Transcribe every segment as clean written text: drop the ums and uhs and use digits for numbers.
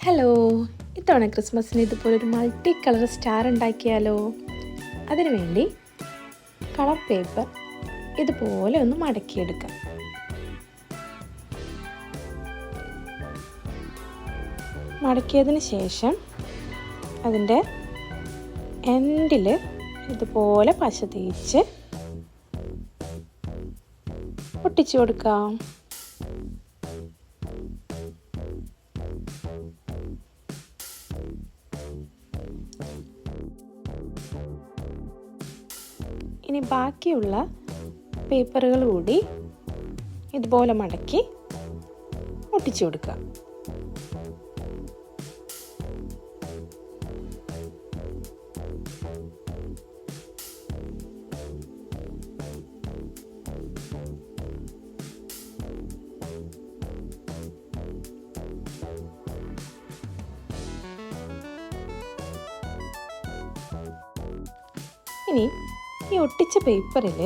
Hello, ഇത്തവണ ക്രിസ്മസിന് ഇതുപോലൊരു മൾട്ടി കളർ സ്റ്റാർ ഉണ്ടാക്കിയാലോ? അതിനുവേണ്ടി കളർ പേപ്പർ ഇതുപോലെ ഒന്ന് മടക്കിയെടുക്കാം. മടക്കിയതിന് ശേഷം അതിൻ്റെ എൻഡിൽ ഇതുപോലെ പശ തേച്ച് ഒട്ടിച്ചു കൊടുക്കാം. ഇനി ബാക്കിയുള്ള പേപ്പറുകൾ കൂടി ഇതുപോലെ മടക്കി ഒട്ടിച്ചു കൊടുക്കുക. ഇനി ഈ ഒട്ടിച്ച പേപ്പറിൽ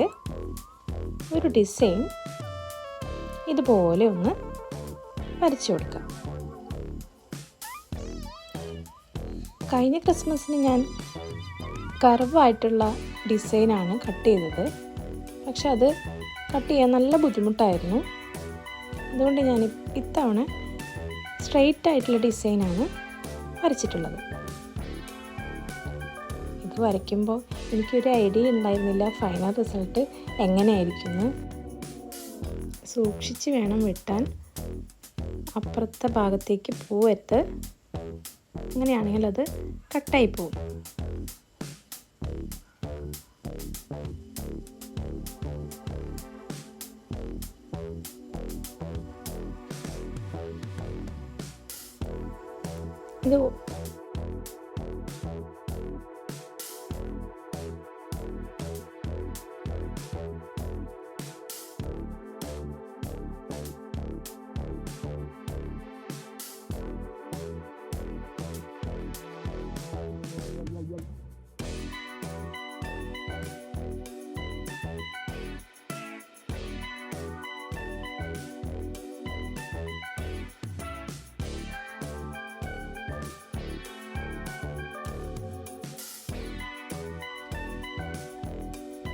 ഒരു ഡിസൈൻ ഇതുപോലെ ഒന്ന് വരച്ചു കൊടുക്കാം. കഴിഞ്ഞ ക്രിസ്മസിന് ഞാൻ കർവായിട്ടുള്ള ഡിസൈനാണ് കട്ട് ചെയ്തത്. പക്ഷെ അത് കട്ട് ചെയ്യാൻ നല്ല ബുദ്ധിമുട്ടായിരുന്നു. അതുകൊണ്ട് ഞാൻ ഇത്തവണ സ്ട്രെയിറ്റ് ആയിട്ടുള്ള ഡിസൈനാണ് വരച്ചിട്ടുള്ളത്. ഇത് വരയ്ക്കുമ്പോൾ എനിക്കൊരു ഐഡിയ ഉണ്ടായിരുന്നില്ല ഫൈനൽ റിസൾട്ട് എങ്ങനെയായിരിക്കുമെന്ന്. സൂക്ഷിച്ച് വേണം വെട്ടാൻ, അപ്പുറത്തെ ഭാഗത്തേക്ക് പോവരുത്. അങ്ങനെയാണെങ്കിൽ അത് കട്ടായി പോവും. ഇത്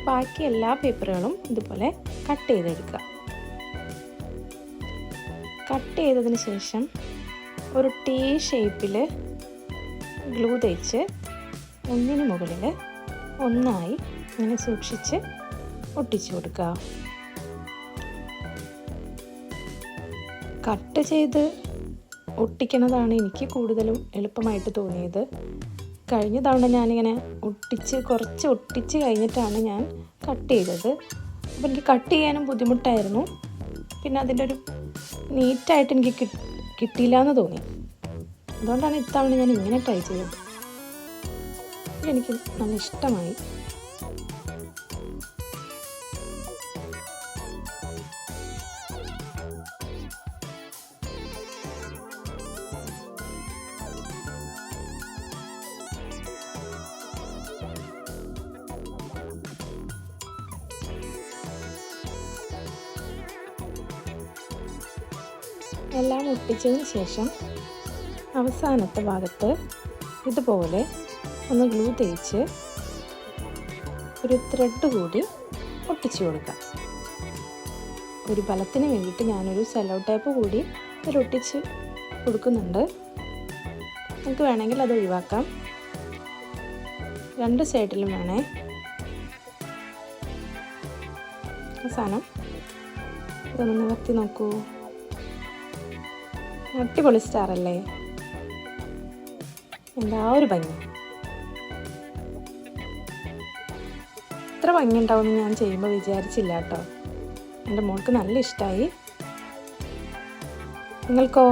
ബാക്കി എല്ലാ പേപ്പറുകളും ഇതുപോലെ കട്ട് ചെയ്തെടുക്കുക. കട്ട് ചെയ്തതിന് ശേഷം ഒരു ടീ ഷേപ്പിൽ ഗ്ലൂ തേച്ച് ഒന്നിന് മുകളിൽ ഒന്നായി ഇങ്ങനെ സൂക്ഷിച്ച് ഒട്ടിച്ചു കൊടുക്കുക. കട്ട് ചെയ്ത് ഒട്ടിക്കുന്നതാണ് എനിക്ക് കൂടുതലും എളുപ്പമായിട്ട് തോന്നിയത്. കഴിഞ്ഞ തവണ ഞാനിങ്ങനെ കുറച്ച് ഒട്ടിച്ച് കഴിഞ്ഞിട്ടാണ് ഞാൻ കട്ട് ചെയ്തത്. അപ്പോൾ എനിക്ക് കട്ട് ചെയ്യാനും ബുദ്ധിമുട്ടായിരുന്നു. പിന്നെ അതിൻ്റെ ഒരു നീറ്റായിട്ട് എനിക്ക് കിട്ടിയില്ല എന്ന് തോന്നി. അതുകൊണ്ടാണ് ഇത്തവണ ഞാൻ ഇങ്ങനെ ട്രൈ ചെയ്തത്. എനിക്ക് നല്ല ഇഷ്ടമായി. എല്ലാം ഒട്ടിച്ചതിന് ശേഷം അവസാനത്തെ ഭാഗത്ത് ഇതുപോലെ ഒന്ന് ഗ്ലൂ തേച്ച് ഒരു ത്രെഡ് കൂടി ഒട്ടിച്ചു കൊടുക്കാം. ഒരു ബലത്തിന് വേണ്ടിയിട്ട് ഞാനൊരു സെല്ലോ ടേപ്പ് കൂടി ഒട്ടിച്ച് കൊടുക്കുന്നുണ്ട്. നമുക്ക് വേണമെങ്കിൽ അത് ഒഴിവാക്കാം. രണ്ട് സൈഡിലും വേണേ. അവസാനം ഇതൊന്ന് നിവർത്തി നോക്കൂ. അടിപൊളി സ്റ്റാർ അല്ലേ? എന്താ ഒരു ഭംഗി! ഇത്ര ഭംഗി ഉണ്ടാവുമെന്ന് ഞാൻ ചെയ്യുമ്പോൾ വിചാരിച്ചില്ല കേട്ടോ. എൻ്റെ മോൾക്ക് നല്ല ഇഷ്ടമായി. നിങ്ങൾക്കോ?